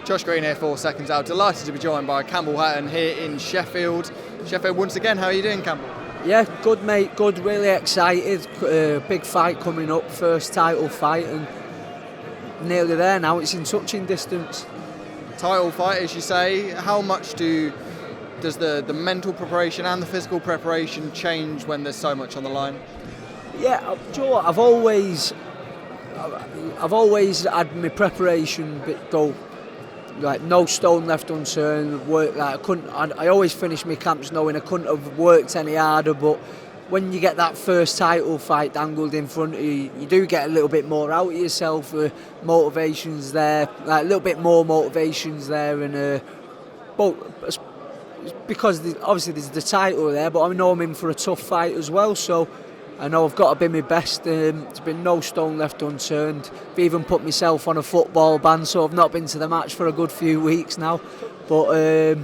Josh Green here for Seconds Out. Delighted to be joined by Campbell Hatton here in Sheffield. Sheffield once again, how are you doing, Campbell? Yeah, good mate, good, really excited. Big fight coming up, first title fight, and nearly there now, it's in touching distance. Title fight, as you say, how much does the mental preparation and the physical preparation change when there's so much on the line? Yeah, do you know what, I've always had my preparation go like no stone left unturned. Work like I always finished my camps knowing I couldn't have worked any harder. But when you get that first title fight dangled in front of you, you do get a little bit more out of yourself. Motivations there, like a little bit more motivations there, and but because obviously there's the title there, but I know I'm in for a tough fight as well. So I know I've got to be my best. There's been no stone left unturned. I've even put myself on a football ban, so I've not been to the match for a good few weeks now. But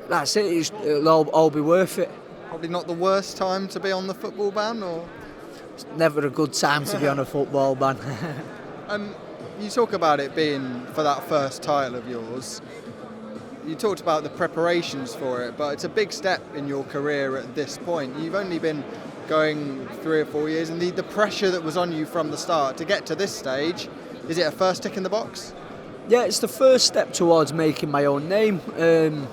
that's it. It'll all be worth it. Probably not the worst time to be on the football ban, or? It's never a good time to be on a football ban. You talk about it being for that first title of yours. You talked about the preparations for it, but it's a big step in your career at this point. You've only been going 3 or 4 years, and the pressure that was on you from the start to get to this stage, is it a first tick in the box? Yeah, it's the first step towards making my own name, and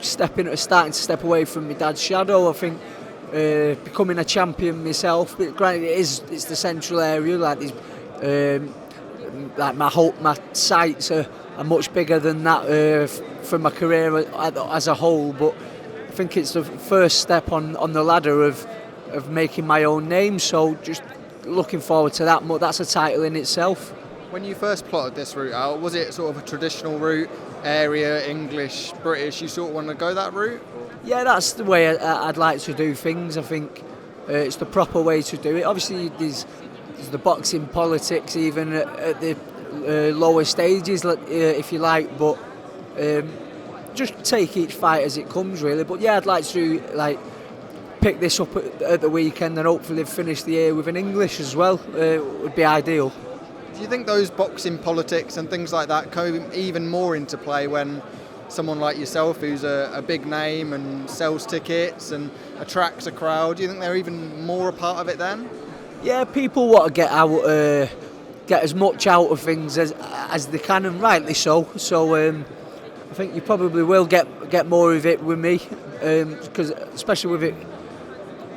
starting to step away from my dad's shadow. I think becoming a champion myself, but granted it's the central area, like these like my sights are much bigger than that for my career as a whole, but I think it's the first step on the ladder of making my own name, so just looking forward to that. That's a title in itself. When you first plotted this route out, was it sort of a traditional route, area, English, British, you sort of want to go that route? Yeah, that's the way I'd like to do things. I think it's the proper way to do it. Obviously there's the boxing politics even at the lower stages, if you like, but just take each fight as it comes, really. But yeah, I'd like to pick this up at the weekend and hopefully finish the year with an English as well. Would be ideal. Do you think those boxing politics and things like that come even more into play when someone like yourself, who's a big name and sells tickets and attracts a crowd, do you think they're even more a part of it then? Yeah, people want to get as much out of things as they can, and rightly so. So I think you probably will get more of it with me, because especially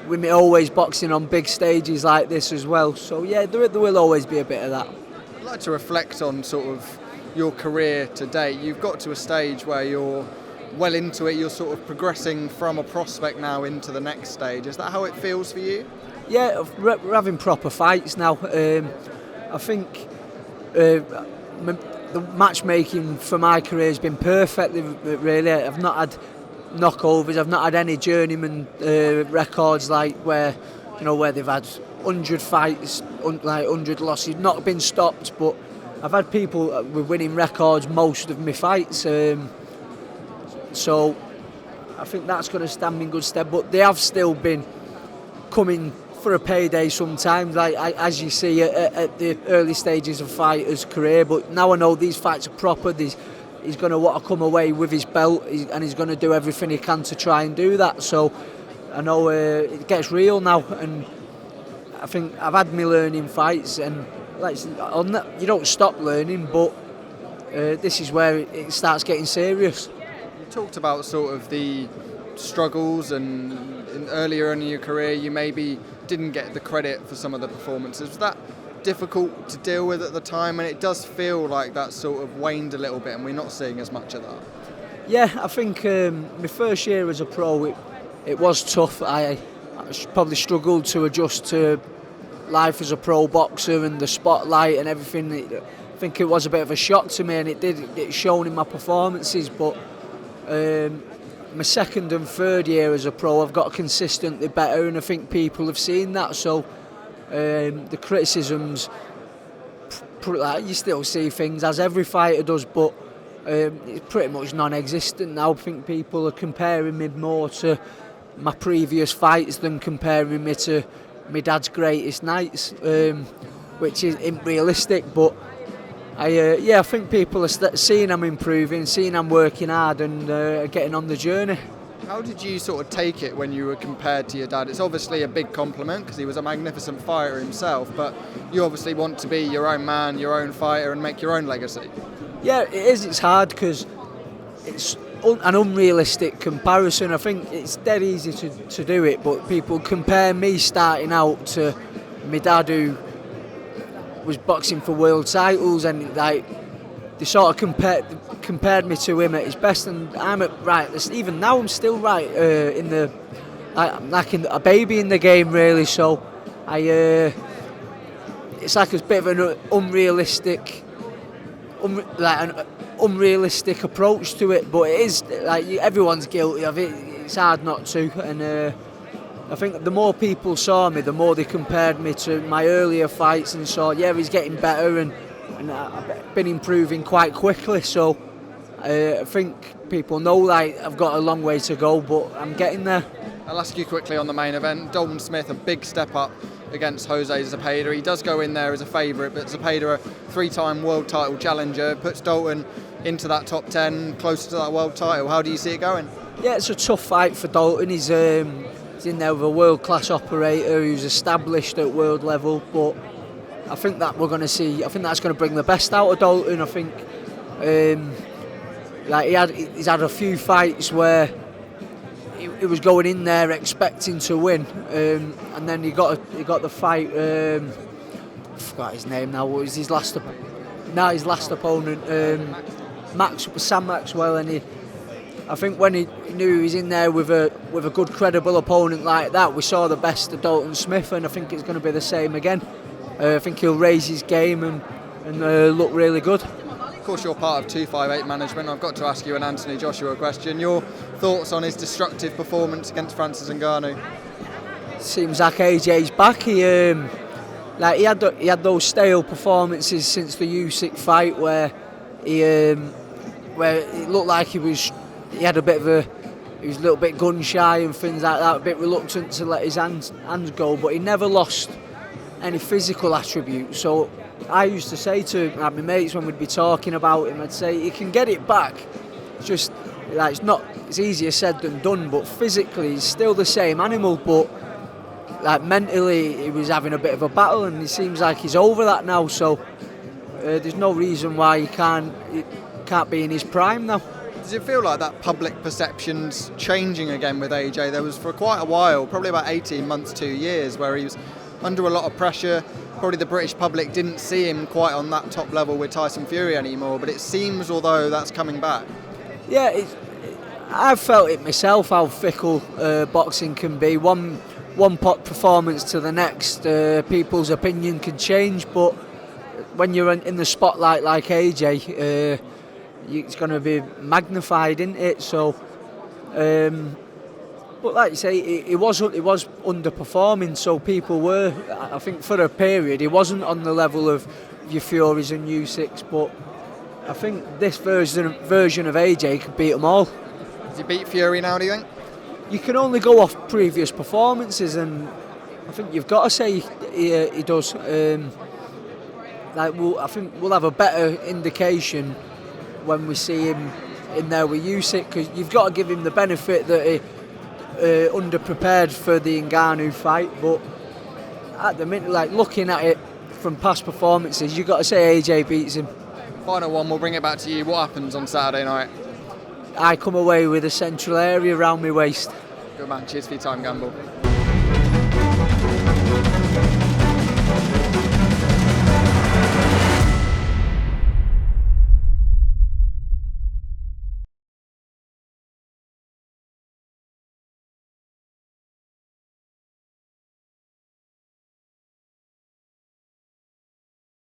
with me always boxing on big stages like this as well. So yeah, there will always be a bit of that. I'd like to reflect on sort of your career to date. You've got to a stage where you're well into it. You're sort of progressing from a prospect now into the next stage. Is that how it feels for you? Yeah, we're having proper fights now. I think the matchmaking for my career has been perfect, really. I've not had knockovers, I've not had any journeyman records where they've had 100 fights, 100 losses, not been stopped, but I've had people with winning records most of my fights. So I think that's going to stand me in good stead, but they have still been coming for a payday sometimes, as you see at the early stages of fighters' career. But now I know these fights are proper. He's going to want to come away with his belt, and he's going to do everything he can to try and do that. So I know it gets real now, and I think I've had my learning fights, and you don't stop learning, but this is where it starts getting serious. You talked about sort of the struggles, and earlier in your career you maybe didn't get the credit for some of the performances. Was that difficult to deal with at the time? And it does feel like that sort of waned a little bit and we're not seeing as much of that. Yeah, I think my first year as a pro it was tough. I probably struggled to adjust to life as a pro boxer and the spotlight and everything. I think it was a bit of a shock to me, and it shone in my performances, but my second and third year as a pro, I've got consistently better, and I think people have seen that. So the criticisms, you still see things, as every fighter does, but it's pretty much non-existent now. I think people are comparing me more to my previous fights than comparing me to my dad's greatest nights, which isn't realistic, but I think people are seeing I'm improving, seeing I'm working hard and getting on the journey. How did you sort of take it when you were compared to your dad? It's obviously a big compliment because he was a magnificent fighter himself, but you obviously want to be your own man, your own fighter and make your own legacy. Yeah, it is. It's hard because it's an unrealistic comparison. I think it's dead easy to do it, but people compare me starting out to my dad who was boxing for world titles, and like they sort of compared me to him at his best, and I'm at even now I'm still right I'm like a baby in the game really. So it's like a bit of an unrealistic approach to it, but it is like everyone's guilty of it. It's hard not to, and I think the more people saw me, the more they compared me to my earlier fights and saw, yeah, he's getting better, and I've been improving quite quickly. So I think people know like I've got a long way to go, but I'm getting there. I'll ask you quickly on the main event. Dalton Smith, a big step up against Jose Zepeda. He does go in there as a favourite, but Zepeda, a 3-time world title challenger, puts Dalton into that top 10, closer to that world title. How do you see it going? Yeah, it's a tough fight for Dalton. He's in there with a world-class operator who's established at world level, but I think that we're going to see. I think that's going to bring the best out of Dalton. I think he's had a few fights where he was going in there expecting to win, and then he got the fight. I forgot his name now. What was his last? His last opponent, Sam Maxwell, and I think when he knew he was in there with a good, credible opponent like that, we saw the best of Dalton Smith, and I think it's going to be the same again. I think he'll raise his game and look really good. Of course, you're part of 258 management. I've got to ask you an Anthony Joshua question. Your thoughts on his destructive performance against Francis Ngannou? Seems like AJ's back. He had those stale performances since the Usyk fight where it looked like he was a little bit gun shy and things like that, a bit reluctant to let his hands go, but he never lost any physical attributes. So I used to say to my mates when we'd be talking about him, I'd say he can get it back. It's just like it's easier said than done, but physically he's still the same animal, but like mentally he was having a bit of a battle, and it seems like he's over that now. So there's no reason why he can't be in his prime now. Does it feel like that public perception's changing again with AJ? There was for quite a while, probably about 18 months, 2 years, where he was under a lot of pressure. Probably the British public didn't see him quite on that top level with Tyson Fury anymore, but it seems although that's coming back. Yeah, I've felt it myself, how fickle boxing can be. One performance to the next, people's opinion can change, but when you're in the spotlight like AJ, it's going to be magnified, isn't it? So, but like you say, he was underperforming, so people were. I think for a period, he wasn't on the level of your Furies and Usyks, but I think this version of AJ could beat them all. Does he beat Fury now, do you think? You can only go off previous performances, and I think you've got to say he does. I think we'll have a better indication when we see him in there with Usyk, because you've got to give him the benefit that he underprepared for the Ngannou fight, but at the minute, like looking at it from past performances, you've got to say AJ beats him. Final one, we'll bring it back to you. What happens on Saturday night? I come away with a central area around my waist. Good man, cheers for your time, Campbell.